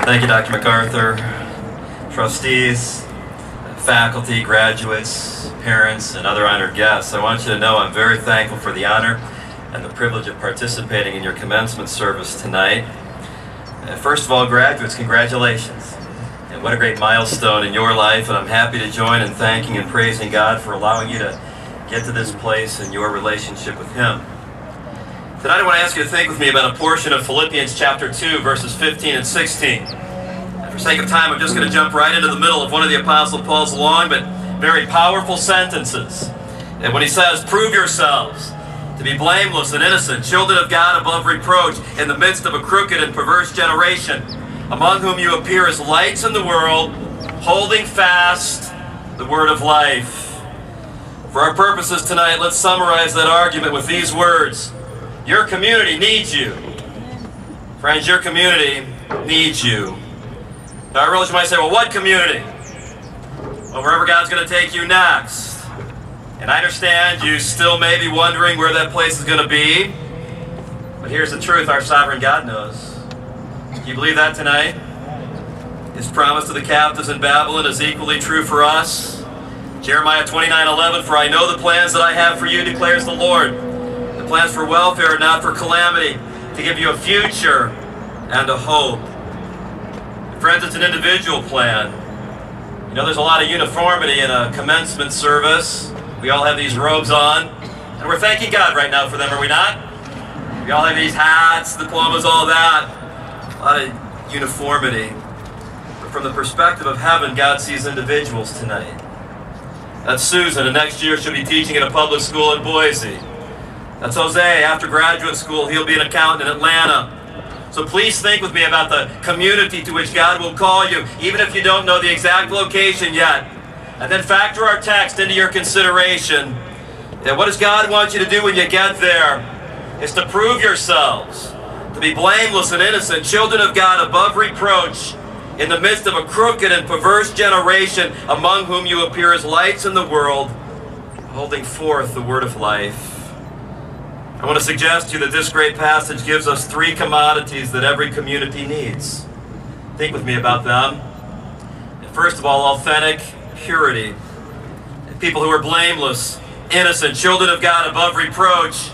Thank you, Dr. MacArthur, trustees, faculty, graduates, parents, and other honored guests. I want you to know I'm very thankful for the honor and the privilege of participating in your commencement service tonight. First of all, graduates, congratulations. And what a great milestone in your life, and I'm happy to join in thanking and praising God for allowing you to get to this place in your relationship with Him. Tonight I want to ask you to think with me about a portion of Philippians chapter 2, verses 15 and 16. And for sake of time, I'm just going to jump right into the middle of one of the Apostle Paul's long but very powerful sentences. And when he says, "Prove yourselves to be blameless and innocent, children of God above reproach, in the midst of a crooked and perverse generation, among whom you appear as lights in the world, holding fast the word of life." For our purposes tonight, let's summarize that argument with these words. Your community needs you. Friends, your community needs you. Now I realize you might say, well, what community? Well, wherever God's going to take you next. And I understand you still may be wondering where that place is going to be. But here's the truth, our sovereign God knows. Do you believe that tonight? His promise to the captives in Babylon is equally true for us. Jeremiah 29:11, "For I know the plans that I have for you, declares the Lord. The plans for welfare and not for calamity, to give you a future and a hope." And friends, it's an individual plan. You know, there's a lot of uniformity in a commencement service. We all have these robes on, and we're thanking God right now for them, are we not? We all have these hats, diplomas, all that. A lot of uniformity. But from the perspective of heaven, God sees individuals tonight. That's Susan, and next year she'll be teaching at a public school in Boise. That's Jose. After graduate school, he'll be an accountant in Atlanta. So please think with me about the community to which God will call you, even if you don't know the exact location yet. And then factor our text into your consideration. And what does God want you to do when you get there? Is to prove yourselves to be blameless and innocent, children of God above reproach, in the midst of a crooked and perverse generation, among whom you appear as lights in the world, holding forth the word of life. I want to suggest to you that this great passage gives us three commodities that every community needs. Think with me about them. First of all, authentic purity. People who are blameless, innocent, children of God above reproach.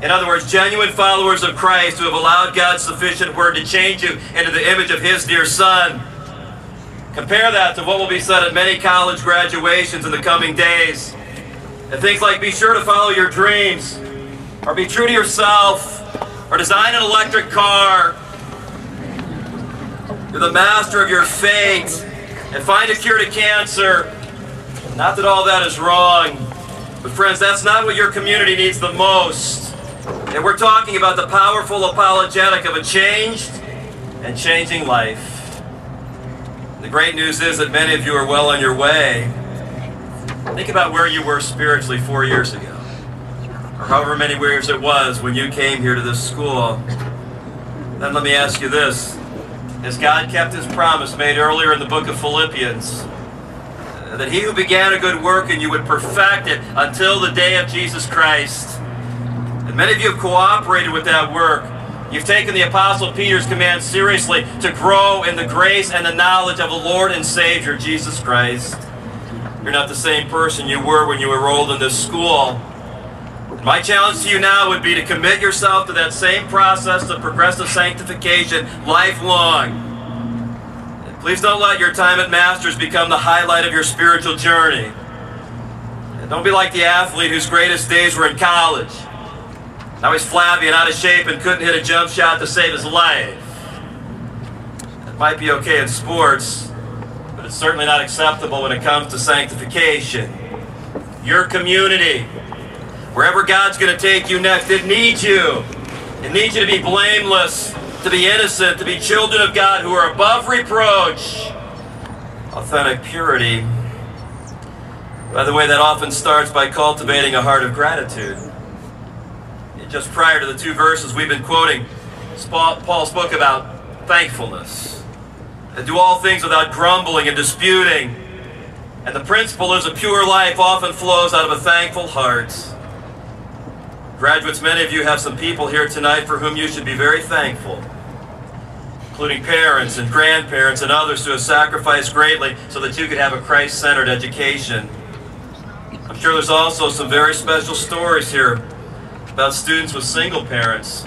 In other words, genuine followers of Christ who have allowed God's sufficient word to change you into the image of His dear Son. Compare that to what will be said at many college graduations in the coming days. And things like, be sure to follow your dreams, or be true to yourself, or design an electric car. You're the master of your fate, and find a cure to cancer. Not that all that is wrong, but friends, that's not what your community needs the most. And we're talking about the powerful apologetic of a changed and changing life. The great news is that many of you are well on your way. Think about where you were spiritually 4 years ago, or however many years it was when you came here to this school. Then let me ask you this. Has God kept His promise made earlier in the book of Philippians, that He who began a good work in you would perfect it until the day of Jesus Christ? And many of you have cooperated with that work. You've taken the Apostle Peter's command seriously to grow in the grace and the knowledge of the Lord and Savior, Jesus Christ. You're not the same person you were when you enrolled in this school. My challenge to you now would be to commit yourself to that same process of progressive sanctification lifelong. And please don't let your time at Masters become the highlight of your spiritual journey. And don't be like the athlete whose greatest days were in college. Now he's flabby and out of shape and couldn't hit a jump shot to save his life. It might be okay in sports, but it's certainly not acceptable when it comes to sanctification. Your community, wherever God's going to take you next, it needs you. It needs you to be blameless, to be innocent, to be children of God who are above reproach. Authentic purity. By the way, that often starts by cultivating a heart of gratitude. Just prior to the two verses we've been quoting, Paul spoke about thankfulness. And do all things without grumbling and disputing. And the principle is a pure life often flows out of a thankful heart. Graduates, many of you have some people here tonight for whom you should be very thankful. including parents and grandparents and others who have sacrificed greatly so that you could have a Christ-centered education. I'm sure there's also some very special stories here about students with single parents,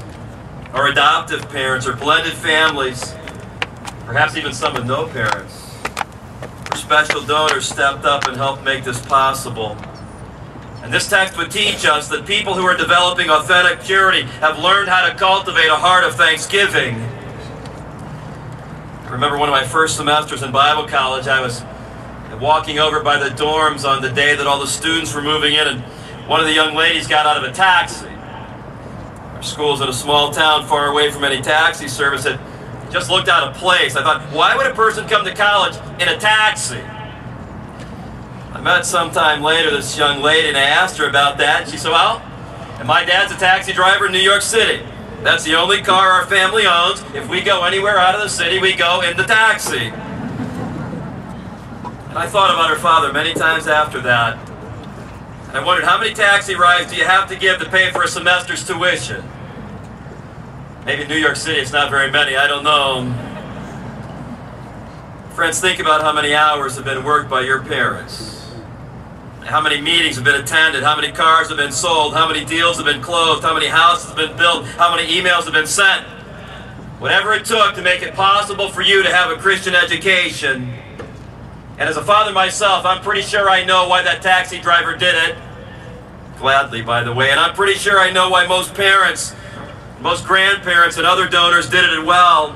or adoptive parents, or blended families, perhaps even some with no parents, where special donors stepped up and helped make this possible. And this text would teach us that people who are developing authentic purity have learned how to cultivate a heart of thanksgiving. I remember one of my first semesters in Bible college, I was walking over by the dorms on the day that all the students were moving in, and one of the young ladies got out of a taxi. Our school's in a small town far away from any taxi service. It just looked out of place. I thought, why would a person come to college in a taxi? I met sometime later this young lady, and I asked her about that, and she said, well, and my dad's a taxi driver in New York City. That's the only car our family owns. If we go anywhere out of the city, we go in the taxi. And I thought about her father many times after that. I wondered, how many taxi rides do you have to give to pay for a semester's tuition? Maybe in New York City it's not very many, I don't know. Friends, think about how many hours have been worked by your parents. How many meetings have been attended, how many cars have been sold, how many deals have been closed, how many houses have been built, how many emails have been sent. Whatever it took to make it possible for you to have a Christian education. And as a father myself, I'm pretty sure I know why that taxi driver did it. Gladly, by the way. And I'm pretty sure I know why most parents, most grandparents and other donors did it as well.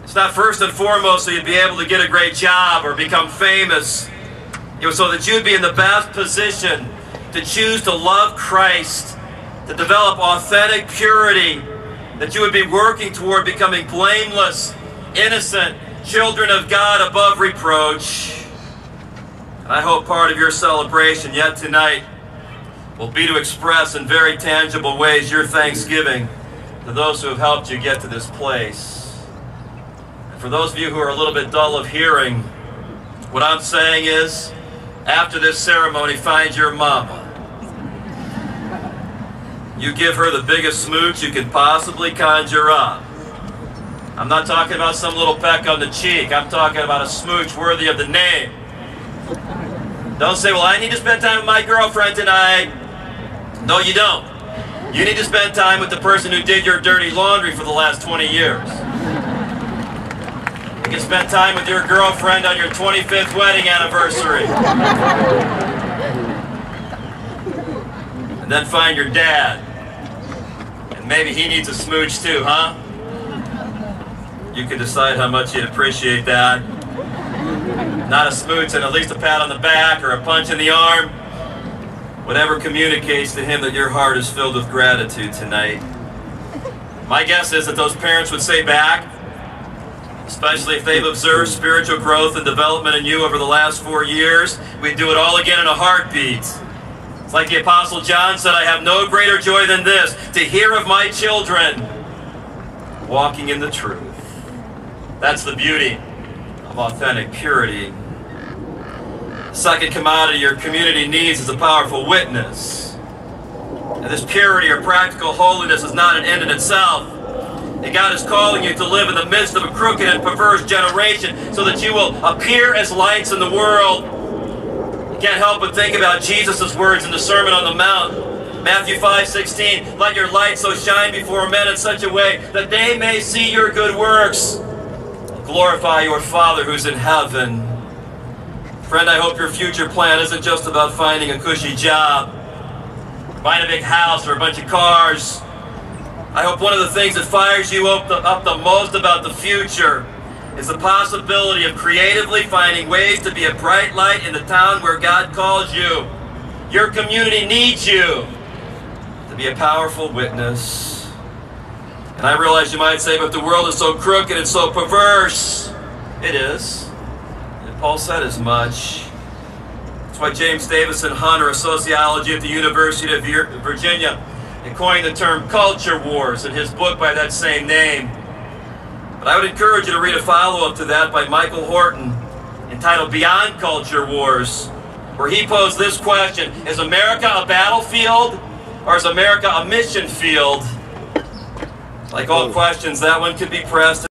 It's not first and foremost so you'd be able to get a great job or become famous. It was so that you'd be in the best position to choose to love Christ, to develop authentic purity, that you would be working toward becoming blameless, innocent, children of God above reproach. I hope part of your celebration yet tonight will be to express in very tangible ways your thanksgiving to those who have helped you get to this place. And for those of you who are a little bit dull of hearing, what I'm saying is, after this ceremony, find your mama. You give her the biggest smooch you can possibly conjure up. I'm not talking about some little peck on the cheek. I'm talking about a smooch worthy of the name. Don't say, well, I need to spend time with my girlfriend tonight. No, you don't. You need to spend time with the person who did your dirty laundry for the last 20 years. You can spend time with your girlfriend on your 25th wedding anniversary. And then find your dad. And maybe he needs a smooch too, huh? You can decide how much you'd appreciate that. Not a smooch and at least a pat on the back or a punch in the arm. Whatever communicates to him that your heart is filled with gratitude tonight. My guess is that those parents would say back, especially if they've observed spiritual growth and development in you over the last 4 years, we'd do it all again in a heartbeat. It's like the Apostle John said, I have no greater joy than this, to hear of my children walking in the truth. That's the beauty of authentic purity. The second commodity your community needs is a powerful witness. And this purity or practical holiness is not an end in itself. And God is calling you to live in the midst of a crooked and perverse generation so that you will appear as lights in the world. You can't help but think about Jesus' words in the Sermon on the Mount. Matthew 5:16, let your light so shine before men in such a way that they may see your good works. Glorify your Father who's in heaven. Friend, I hope your future plan isn't just about finding a cushy job, buying a big house or a bunch of cars. I hope one of the things that fires you up the most about the future is the possibility of creatively finding ways to be a bright light in the town where God calls you. Your community needs you to be a powerful witness. And I realize you might say, but the world is so crooked and so perverse. It is. And Paul said as much. That's why James Davison Hunter, a sociology at the University of Virginia, he coined the term culture wars in his book by that same name. But I would encourage you to read a follow-up to that by Michael Horton entitled Beyond Culture Wars, where he posed this question: is America a battlefield or is America a mission field? Like all questions, that one could be pressed